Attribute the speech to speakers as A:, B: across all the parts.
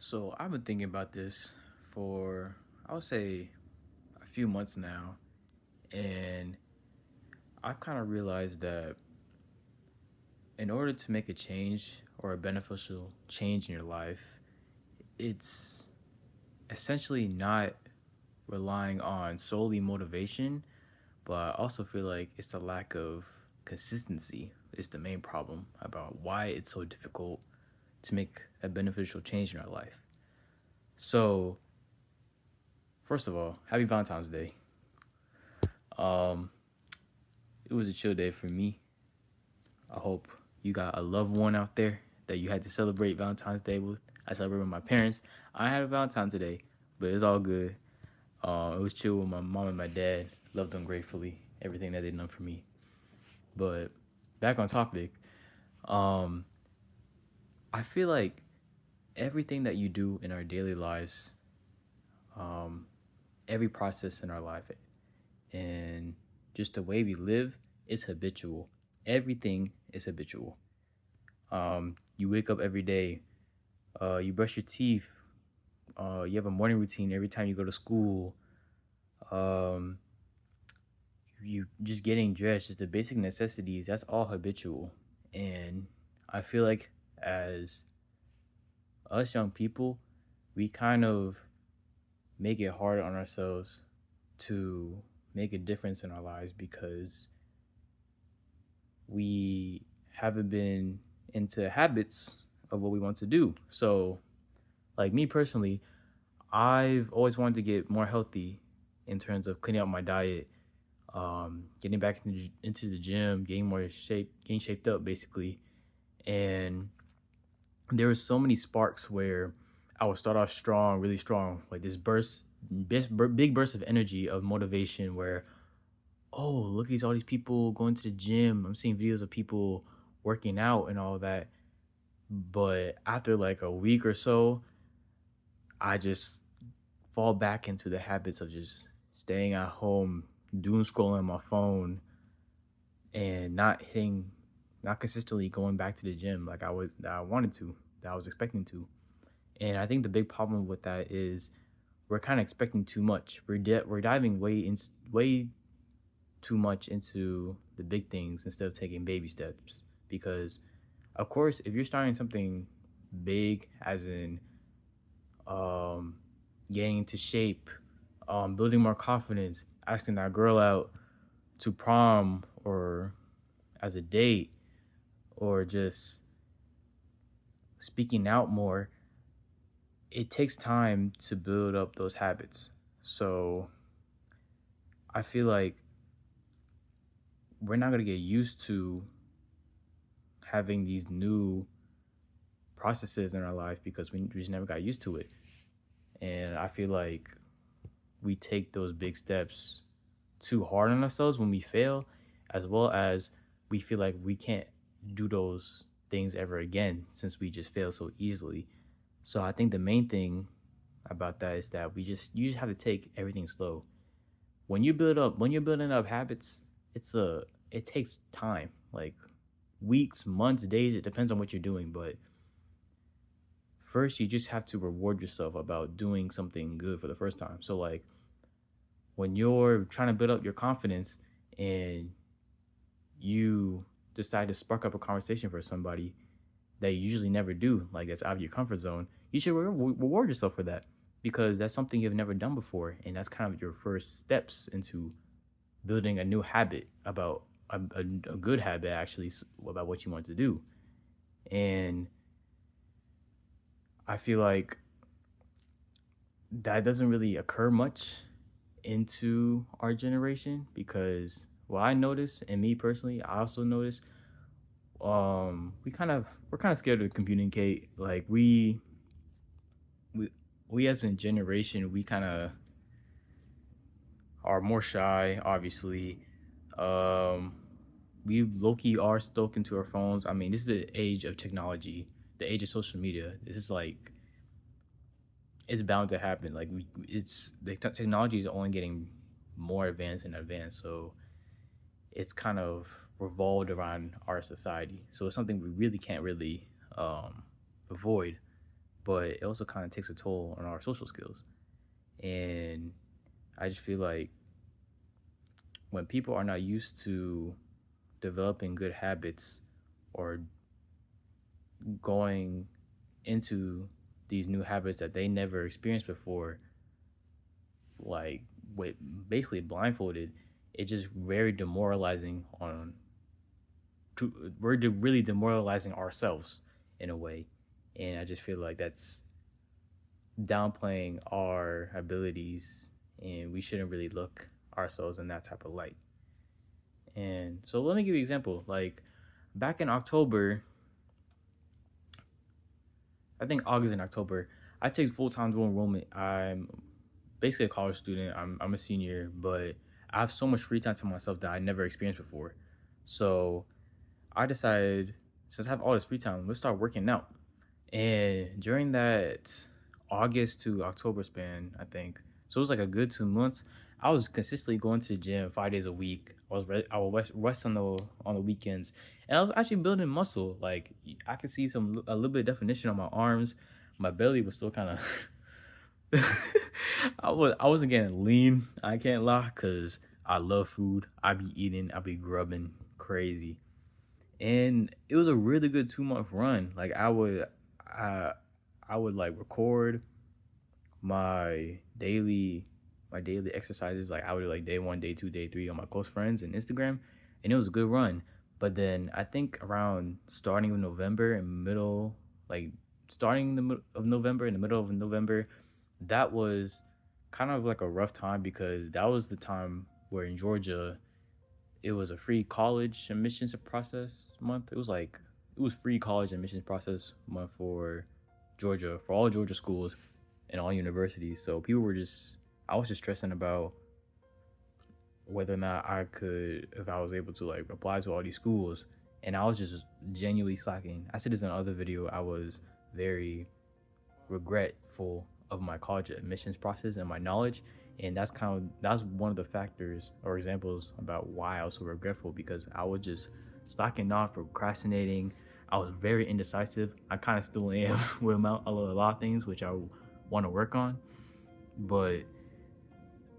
A: So I've been thinking about this for, I would say, a few months now, and I've kind of realized that in order to make a change or a beneficial change in your life, it's essentially not relying on solely motivation, but I also feel like it's the lack of consistency is the main problem about why it's so difficult to make a beneficial change in our life. So, first of all, happy Valentine's Day. Um, it was a chill day for me. I hope you got a loved one out there that you had to celebrate Valentine's Day with. I celebrated with my parents. I had a Valentine today, but it's all good. It was chill with my mom and my dad. Loved them gratefully. Everything that they done for me. But back on topic, um, I feel like everything that you do in our daily lives, um, every process in our life, and just the way we live is habitual. Everything is habitual. You wake up every day. You brush your teeth. You have a morning routine every time you go to school. Um, you just getting dressed, just the basic necessities. That's all habitual, and I feel like as us young people, we kind of make it hard on ourselves to make a difference in our lives because we haven't been into habits of what we want to do. So, like me personally, I've always wanted to get more healthy in terms of cleaning up my diet, getting back into the gym, getting more shape, getting shaped up basically. And there were so many sparks where I would start off strong, really strong, like this big burst of energy, of motivation where, oh, look at all these people going to the gym. I'm seeing videos of people working out and all that. But after like a week or so, I just fall back into the habits of just staying at home, doom scrolling on my phone, and not consistently going back to the gym like that I wanted to, that I was expecting to. And I think the big problem with that is we're kind of expecting too much. We're diving way too much into the big things instead of taking baby steps. Because, of course, if you're starting something big, as in um, getting into shape, building more confidence, asking that girl out to prom or as a date, or just speaking out more, it takes time to build up those habits. So I feel like we're not going to get used to having these new processes in our life because we just never got used to it. And I feel like we take those big steps too hard on ourselves when we fail, as well as we feel like we can't do those things ever again since we just fail so easily. So I think the main thing about that is that you just have to take everything slow. When you're building up habits, it takes time, like weeks, months, days. It depends on what you're doing, but first you just have to reward yourself about doing something good for the first time. So like when you're trying to build up your confidence and you decide to spark up a conversation for somebody that you usually never do, like that's out of your comfort zone, you should reward yourself for that because that's something you've never done before, and that's kind of your first steps into building a new habit about a good habit actually about what you want to do. And I feel like that doesn't really occur much into our generation because well I notice, and me personally I also notice, we're kind of scared to communicate. Like we we as a generation, we kind of are more shy, obviously. um we low-key are stuck into our phones. I mean, this is the age of technology, the age of social media. This is like it's bound to happen. Like it's the technology is only getting more advanced and advanced, so it's kind of revolved around our society. So it's something we really can't really avoid. but it also kind of takes a toll on our social skills. And I just feel like when people are not used to developing good habits or going into these new habits that they never experienced before, like with basically blindfolded, it's just very demoralizing on we're really demoralizing ourselves in a way. And I just feel like that's downplaying our abilities, and we shouldn't really look ourselves in that type of light. And so let me give you an example. Like back in October, I think August and October, I take full time dual enrollment. I'm basically a college student. I'm a senior, but I have so much free time to myself that I never experienced before. So I decided, since I have all this free time, let's start working out. And during that August to October span, I think, so it was like a good 2 months. I was consistently going to the gym 5 days a week. I would rest on the weekends, and I was actually building muscle. Like I could see a little bit of definition on my arms. My belly was still kind of. I wasn't getting lean. I can't lie, cause I love food. I be eating. I be grubbing crazy, and it was a really good 2 month run. Like I, I would like record my daily exercises. Like I would do like day one, day two, day three on my close friends and Instagram, and it was a good run. But then I think around starting of November and middle, like starting in the middle of November, in the middle of November, that was kind of like a rough time because that was the time where in Georgia it was a free college admissions process month. It was free college admissions process month for Georgia, for all Georgia schools and all universities. So I was just stressing about whether or not if I was able to like apply to all these schools, and I was just genuinely slacking. I said this in another video. I was very regretful of my college admissions process and my knowledge, and that's one of the factors or examples about why I was so regretful, because I was just slacking off, procrastinating. I was very indecisive. I kind of still am with a lot of things which I want to work on, but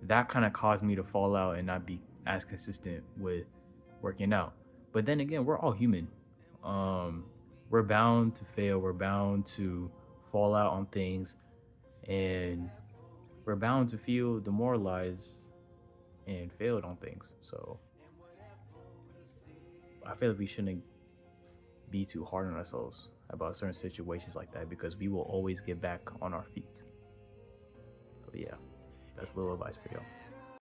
A: that kind of caused me to fall out and not be as consistent with working out. But then again, we're all human. Um, we're bound to fail. We're bound to fall out on things, and we're bound to feel demoralized and failed on things. So I feel like we shouldn't be too hard on ourselves about certain situations like that, because we will always get back on our feet. So yeah, that's a little advice for y'all.